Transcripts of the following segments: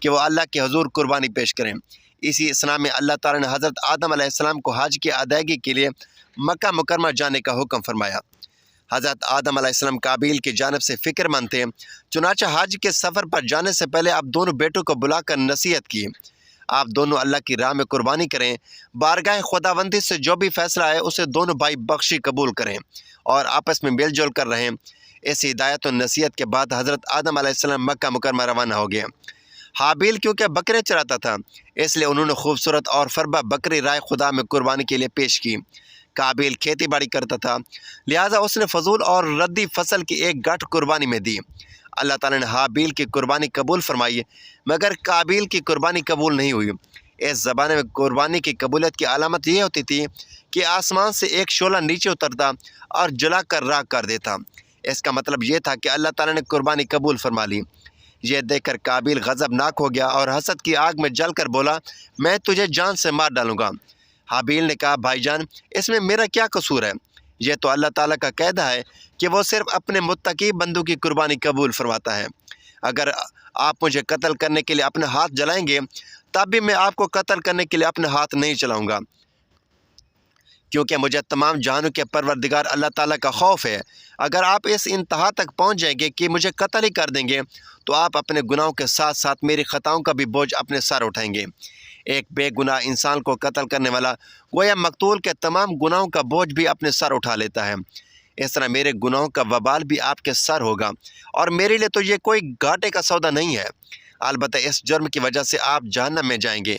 کہ وہ اللہ کے حضور قربانی پیش کریں۔ اسی اسلام میں اللہ تعالیٰ نے حضرت آدم علیہ السلام کو حج کی ادائیگی کے لیے مکہ مکرمہ جانے کا حکم فرمایا۔ حضرت آدم علیہ السلام قابیل کی جانب سے فکر مند تھے، چنانچہ حج کے سفر پر جانے سے پہلے آپ دونوں بیٹوں کو بلا کر نصیحت کی، آپ دونوں اللہ کی راہ میں قربانی کریں، بارگاہ خداوندی سے جو بھی فیصلہ ہے اسے دونوں بھائی بخشی قبول کریں اور آپس میں مل جل کر رہیں۔ اس ہدایت و نصیحت کے بعد حضرت آدم علیہ السلام مکہ مکرمہ روانہ ہو گئے۔ حابیل کیونکہ بکرے چراتا تھا، اس لیے انہوں نے خوبصورت اور فربہ بکری رائے خدا میں قربانی کے لیے پیش کی۔ قابیل کھیتی باڑی کرتا تھا، لہٰذا اس نے فضول اور ردی فصل کی ایک گٹھ قربانی میں دی۔ اللہ تعالیٰ نے حابیل کی قربانی قبول فرمائی، مگر قابیل کی قربانی قبول نہیں ہوئی۔ اس زمانے میں قربانی کی قبولیت کی علامت یہ ہوتی تھی کہ آسمان سے ایک شعلہ نیچے اترتا اور جلا کر راکھ کر دیتا۔ اس کا مطلب یہ تھا کہ اللہ تعالیٰ نے قربانی قبول فرما لی۔ یہ دیکھ کر قابیل غضبناک ہو گیا اور حسد کی آگ میں جل کر بولا، میں تجھے جان سے مار ڈالوں گا۔ حابیل نے کہا، بھائی جان، اس میں میرا کیا قصور ہے؟ یہ تو اللہ تعالیٰ کا قاعدہ ہے کہ وہ صرف اپنے متقی بندوں کی قربانی قبول فرماتا ہے۔ اگر آپ مجھے قتل کرنے کے لیے اپنے ہاتھ جلائیں گے تب بھی میں آپ کو قتل کرنے کے لیے اپنے ہاتھ نہیں چلاؤں گا، کیونکہ مجھے تمام جہانوں کے پروردگار اللہ تعالیٰ کا خوف ہے۔ اگر آپ اس انتہا تک پہنچ جائیں گے کہ مجھے قتل ہی کر دیں گے تو آپ اپنے گناہوں کے ساتھ ساتھ میری خطاؤں کا بھی بوجھ اپنے سر اٹھائیں گے۔ ایک بے گناہ انسان کو قتل کرنے والا گویا مقتول کے تمام گناہوں کا بوجھ بھی اپنے سر اٹھا لیتا ہے۔ اس طرح میرے گناہوں کا وبال بھی آپ کے سر ہوگا، اور میرے لیے تو یہ کوئی گھاٹے کا سودا نہیں ہے۔ البتہ اس جرم کی وجہ سے آپ جہنم میں جائیں گے۔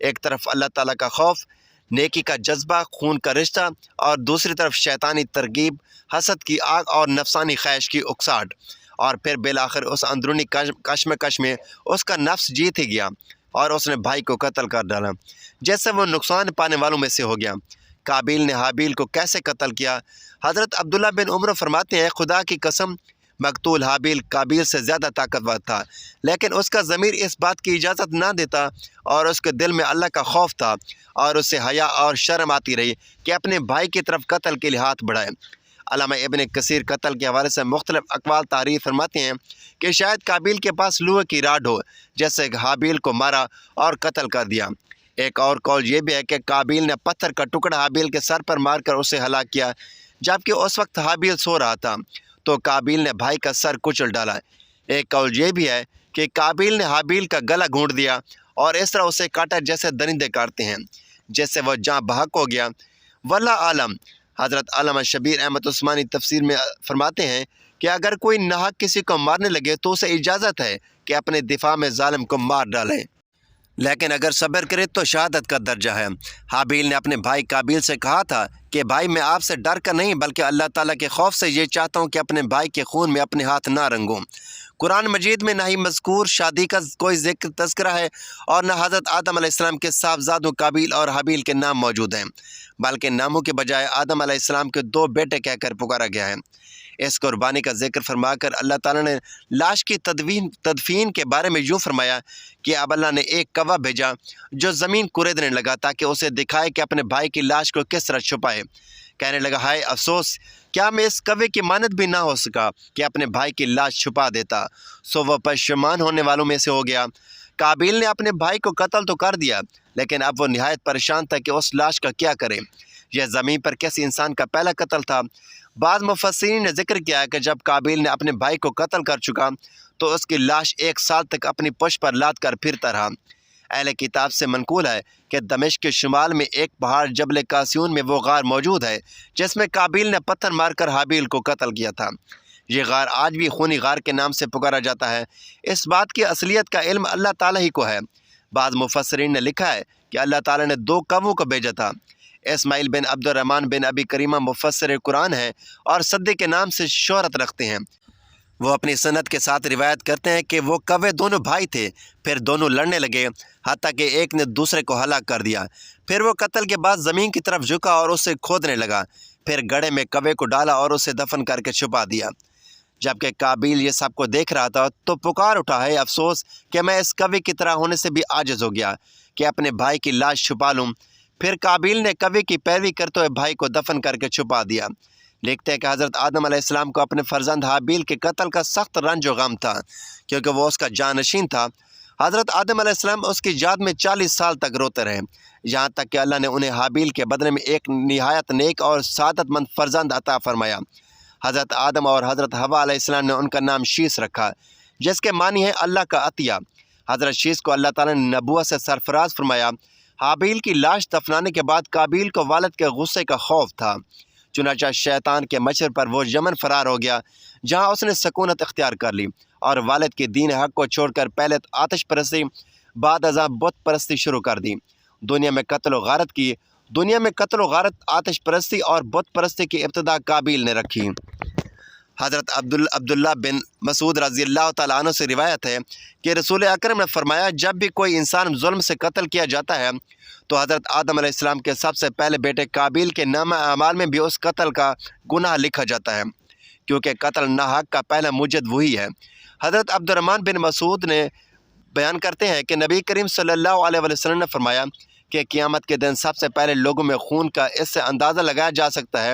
ایک طرف اللہ تعالیٰ کا خوف، نیکی کا جذبہ، خون کا رشتہ، اور دوسری طرف شیطانی ترغیب، حسد کی آگ اور نفسانی خواہش کی اکساہٹ، اور پھر بالآخر اس اندرونی کشمکش میں اس کا نفس جیت ہی گیا اور اس نے بھائی کو قتل کر ڈالا، جیسے وہ نقصان پانے والوں میں سے ہو گیا۔ قابیل نے حابیل کو کیسے قتل کیا؟ حضرت عبداللہ بن عمر فرماتے ہیں، خدا کی قسم، مقتول حابیل قابیل سے زیادہ طاقتور تھا، لیکن اس کا ضمیر اس بات کی اجازت نہ دیتا اور اس کے دل میں اللہ کا خوف تھا اور اسے حیا اور شرم آتی رہی کہ اپنے بھائی کی طرف قتل کے لیے ہاتھ بڑھائے۔ علامہ ابن کثیر قتل کے حوالے سے مختلف اقوال تعریف فرماتے ہیں کہ شاید قابیل کے پاس لوہے کی راڈ ہو، جیسے حابیل کو مارا اور قتل کر دیا۔ ایک اور قول یہ بھی ہے کہ قابیل نے پتھر کا ٹکڑا حابیل کے سر پر مار کر اسے ہلاک کیا، جبکہ اس وقت حابیل سو رہا تھا تو قابیل نے بھائی کا سر کچل ڈالا۔ ایک قول یہ بھی ہے کہ قابیل نے حابیل کا گلا گھونٹ دیا اور اس طرح اسے کاٹا جیسے درندے کاٹتے ہیں، جس سے وہ جاں بحق ہو گیا۔ واللہ عالم۔ حضرت علامہ شبیر احمد عثمانی تفسیر میں فرماتے ہیں کہ اگر کوئی ناحق کسی کو مارنے لگے تو اسے اجازت ہے کہ اپنے دفاع میں ظالم کو مار ڈالے، لیکن اگر صبر کرے تو شہادت کا درجہ ہے۔ حابیل نے اپنے بھائی قابیل سے کہا تھا کہ بھائی، میں آپ سے ڈر کر نہیں بلکہ اللہ تعالیٰ کے خوف سے یہ چاہتا ہوں کہ اپنے بھائی کے خون میں اپنے ہاتھ نہ رنگوں۔ قرآن مجید میں نہ ہی مذکور شادی کا کوئی ذکر تذکرہ ہے اور نہ حضرت آدم علیہ السلام کے صاحبزادوں قابیل اور حابیل کے نام موجود ہیں، بلکہ ناموں کے بجائے آدم علیہ السلام کے 2 بیٹے کہہ کر پکارا گیا ہے۔ اس قربانی کا ذکر فرما کر اللہ تعالیٰ نے لاش کی تدفین کے بارے میں یوں فرمایا کہ اب اللہ نے ایک کوا بھیجا جو زمین کوریدنے لگا تاکہ اسے دکھائے کہ اپنے بھائی کی لاش کو کس طرح چھپائے۔ کہنے لگا، ہائے افسوس، کیا میں اس کوے کی مانند بھی نہ ہو سکا کہ اپنے بھائی کی لاش چھپا دیتا۔ سو وہ پشیمان ہونے والوں میں سے ہو گیا۔ قابیل نے اپنے بھائی کو قتل تو کر دیا، لیکن اب وہ نہایت پریشان تھا کہ اس لاش کا کیا کرے۔ یہ زمین پر کسی انسان کا پہلا قتل تھا۔ بعض مفسرین نے ذکر کیا ہے کہ جب قابیل نے اپنے بھائی کو قتل کر چکا تو اس کی لاش 1 سال تک اپنی پشت پر لاد کر پھرتا رہا۔ اہل کتاب سے منقول ہے کہ دمشق کے شمال میں ایک پہاڑ جبل قاسیون میں وہ غار موجود ہے جس میں قابیل نے پتھر مار کر حابیل کو قتل کیا تھا۔ یہ غار آج بھی خونی غار کے نام سے پکارا جاتا ہے۔ اس بات کی اصلیت کا علم اللہ تعالیٰ ہی کو ہے۔ بعض مفسرین نے لکھا ہے کہ اللہ تعالیٰ نے 2 کووں کو بھیجا تھا۔ اسماعیل بن عبد الرحمن بن ابی کریمہ مفسر قرآن ہیں اور صدیق کے نام سے شہرت رکھتے ہیں۔ وہ اپنی سند کے ساتھ روایت کرتے ہیں کہ وہ کوے دونوں بھائی تھے، پھر دونوں لڑنے لگے حتیٰ کہ ایک نے دوسرے کو ہلاک کر دیا۔ پھر وہ قتل کے بعد زمین کی طرف جھکا اور اسے کھودنے لگا، پھر گڑھے میں کوے کو ڈالا اور اسے دفن کر کے چھپا دیا۔ جبکہ قابیل یہ سب کو دیکھ رہا تھا تو پکار اٹھا، ہے افسوس کہ میں اس کوے کی طرح ہونے سے بھی عاجز ہو گیا کہ اپنے بھائی کی لاش چھپا لوں۔ پھر قابیل نے کوے کی پیروی کرتے ہوئے بھائی کو دفن کر کے چھپا دیا۔ لکھتے ہیں کہ حضرت آدم علیہ السلام کو اپنے فرزند حابیل کے قتل کا سخت رنج و غم تھا، کیونکہ وہ اس کا جانشین تھا۔ حضرت آدم علیہ السلام اس کی یاد میں 40 سال تک روتے رہے، یہاں تک کہ اللہ نے انہیں حابیل کے بدلے میں ایک نہایت نیک اور سعادت مند فرزند عطا فرمایا۔ حضرت آدم اور حضرت حوا علیہ السلام نے ان کا نام شیس رکھا، جس کے معنی ہے اللہ کا عطیہ۔ حضرت شیس کو اللہ تعالیٰ نے نبوت سے سرفراز فرمایا۔ حابیل کی لاش دفنانے کے بعد قابیل کو والد کے غصے کا خوف تھا، چنانچہ شیطان کے مشر پر وہ یمن فرار ہو گیا، جہاں اس نے سکونت اختیار کر لی اور والد کے دین حق کو چھوڑ کر پہلے آتش پرستی بعد ازاں بت پرستی شروع کر دی۔ دنیا میں قتل و غارت، آتش پرستی اور بت پرستی کی ابتدا قابیل نے رکھی۔ حضرت عبداللہ بن مسعود رضی اللہ تعالیٰ عنہ سے روایت ہے کہ رسول اکرم نے فرمایا، جب بھی کوئی انسان ظلم سے قتل کیا جاتا ہے تو حضرت آدم علیہ السلام کے سب سے پہلے بیٹے قابیل کے نامہ اعمال میں بھی اس قتل کا گناہ لکھا جاتا ہے، کیونکہ قتل ناحق کا پہلا موجد وہی ہے۔ حضرت عبد الرحمن بن مسعود نے بیان کرتے ہیں کہ نبی کریم صلی اللہ علیہ وسلم نے فرمایا کہ قیامت کے دن سب سے پہلے لوگوں میں خون کا اس سے اندازہ لگایا جا سکتا ہے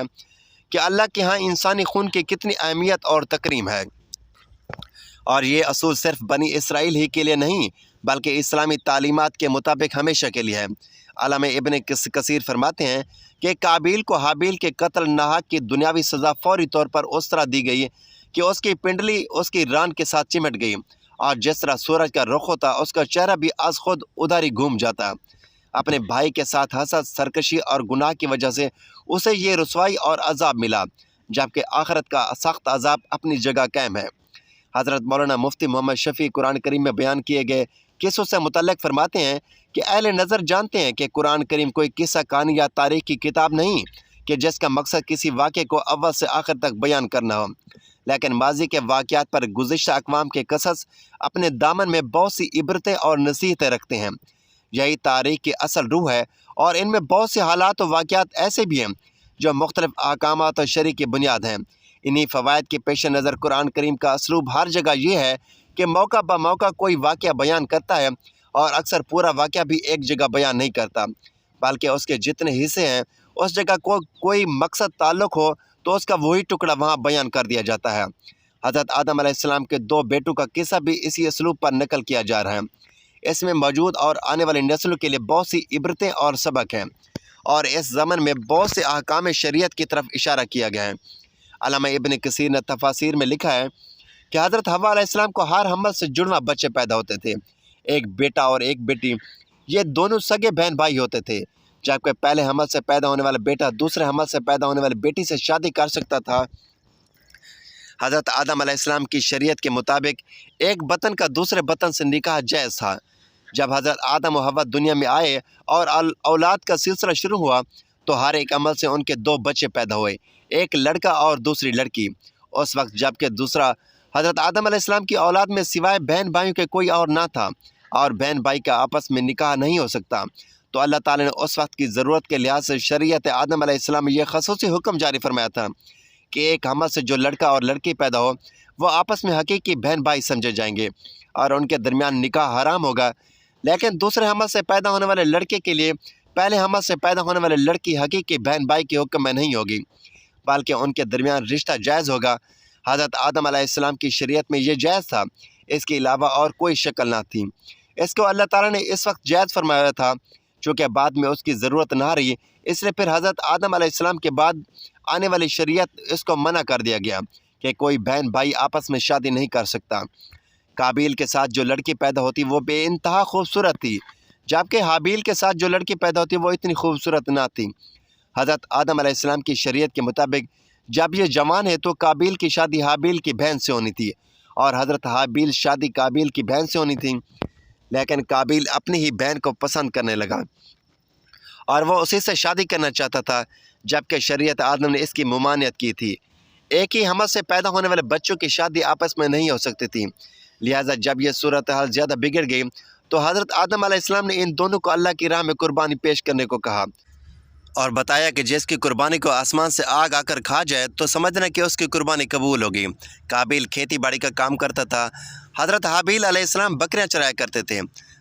کہ اللہ کے ہاں انسانی خون کی کتنی اہمیت اور تکریم ہے، اور یہ اصول صرف بنی اسرائیل ہی کے لیے نہیں بلکہ اسلامی تعلیمات کے مطابق ہمیشہ کے لیے ہے۔ علامہ ابن کثیر فرماتے ہیں کہ قابیل کو حابیل کے قتل ناحق کی دنیاوی سزا فوری طور پر اس طرح دی گئی کہ اس کی پنڈلی اس کی ران کے ساتھ چمٹ گئی، اور جس طرح سورج کا رخ ہوتا اس کا چہرہ بھی از خود ادھر ہی گھوم جاتا۔ اپنے بھائی کے ساتھ حسد، سرکشی اور گناہ کی وجہ سے اسے یہ رسوائی اور عذاب ملا، جبکہ آخرت کا سخت عذاب اپنی جگہ قائم ہے۔ حضرت مولانا مفتی محمد شفیع قرآن کریم میں بیان کیے گئے قصوں سے متعلق فرماتے ہیں کہ اہل نظر جانتے ہیں کہ قرآن کریم کوئی قصہ کہانی یا تاریخ کی کتاب نہیں کہ جس کا مقصد کسی واقعے کو اول سے آخر تک بیان کرنا ہو، لیکن ماضی کے واقعات پر گزشتہ اقوام کے قصص اپنے دامن میں بہت سی عبرتیں اور نصیحتیں رکھتے ہیں۔ یہی تاریخ کی اصل روح ہے، اور ان میں بہت سے حالات و واقعات ایسے بھی ہیں جو مختلف احکامات اور شرع کی بنیاد ہیں۔ انہی فوائد کے پیش نظر قرآن کریم کا اسلوب ہر جگہ یہ ہے کہ موقع بہ موقع کوئی واقعہ بیان کرتا ہے، اور اکثر پورا واقعہ بھی ایک جگہ بیان نہیں کرتا بلکہ اس کے جتنے حصے ہیں اس جگہ کوئی مقصد تعلق ہو تو اس کا وہی ٹکڑا وہاں بیان کر دیا جاتا ہے۔ حضرت آدم علیہ السلام کے 2 بیٹوں کا قصہ بھی اسی اسلوب پر نقل کیا جا رہا ہے۔ اس میں موجود اور آنے والی نسلوں کے لیے بہت سی عبرتیں اور سبق ہیں، اور اس زمن میں بہت سے احکام شریعت کی طرف اشارہ کیا گیا ہے۔ علامہ ابن کثیر نے تفاسیر میں لکھا ہے کہ حضرت حوا علیہ السلام کو ہر حمل سے جڑواں بچے پیدا ہوتے تھے، ایک بیٹا اور ایک بیٹی۔ یہ دونوں سگے بہن بھائی ہوتے تھے، جبکہ پہلے حمل سے پیدا ہونے والا بیٹا دوسرے حمل سے پیدا ہونے والی بیٹی سے شادی کر سکتا تھا۔ حضرت آدم علیہ السلام کی شریعت کے مطابق ایک بطن کا دوسرے بطن سے نکاح جائز تھا۔ جب حضرت آدم و حوا دنیا میں آئے اور اولاد کا سلسلہ شروع ہوا تو ہر ایک عمل سے ان کے 2 بچے پیدا ہوئے، ایک لڑکا اور دوسری لڑکی۔ اس وقت جبکہ دوسرا حضرت آدم علیہ السلام کی اولاد میں سوائے بہن بھائیوں کے کوئی اور نہ تھا، اور بہن بھائی کا آپس میں نکاح نہیں ہو سکتا، تو اللہ تعالیٰ نے اس وقت کی ضرورت کے لحاظ سے شریعت آدم علیہ السلام میں یہ خصوصی حکم جاری فرمایا تھا کہ ایک حمل سے جو لڑکا اور لڑکی پیدا ہو وہ آپس میں حقیقی بہن بھائی سمجھے جائیں گے اور ان کے درمیان نکاح حرام ہوگا، لیکن دوسرے حمل سے پیدا ہونے والے لڑکے کے لیے پہلے حمل سے پیدا ہونے والے لڑکی حقیقی بہن بھائی کے حکم میں نہیں ہوگی بلکہ ان کے درمیان رشتہ جائز ہوگا۔ حضرت آدم علیہ السلام کی شریعت میں یہ جائز تھا، اس کے علاوہ اور کوئی شکل نہ تھی۔ اس کو اللہ تعالیٰ نے اس وقت جائز فرمایا تھا چونکہ بعد میں اس کی ضرورت نہ رہی، اس لیے پھر حضرت آدم علیہ السلام کے بعد آنے والی شریعت اس کو منع کر دیا گیا کہ کوئی بہن بھائی آپس میں شادی نہیں کر سکتا۔ قابیل کے ساتھ جو لڑکی پیدا ہوتی وہ بے انتہا خوبصورت تھی، جبکہ حابیل کے ساتھ جو لڑکی پیدا ہوتی وہ اتنی خوبصورت نہ تھی۔ حضرت آدم علیہ السلام کی شریعت کے مطابق جب یہ جوان ہے تو قابیل کی شادی حابیل کی بہن سے ہونی تھی، اور حضرت حابیل شادی قابیل کی بہن سے ہونی تھی، لیکن قابیل اپنی ہی بہن کو پسند کرنے لگا اور وہ اسی سے شادی کرنا چاہتا تھا، جبکہ شریعت آدم نے اس کی ممانعت کی تھی۔ ایک ہی حمل سے پیدا ہونے والے بچوں کی شادی آپس میں نہیں ہو سکتی تھی، لہٰذا جب یہ صورتحال زیادہ بگڑ گئی تو حضرت آدم علیہ السلام نے ان دونوں کو اللہ کی راہ میں قربانی پیش کرنے کو کہا اور بتایا کہ جس کی قربانی کو آسمان سے آگ آ کر کھا جائے تو سمجھنا کہ اس کی قربانی قبول ہوگی۔ قابیل کھیتی باڑی کا کام کرتا تھا، حضرت حابیل علیہ السلام بکریاں چرایا کرتے تھے۔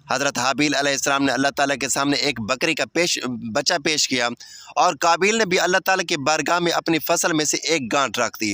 حضرت حابیل علیہ السلام نے اللہ تعالیٰ کے سامنے ایک بکری کا بچہ پیش کیا، اور قابیل نے بھی اللہ تعالیٰ کی بارگاہ میں اپنی فصل میں سے ایک گانٹ رکھ دی،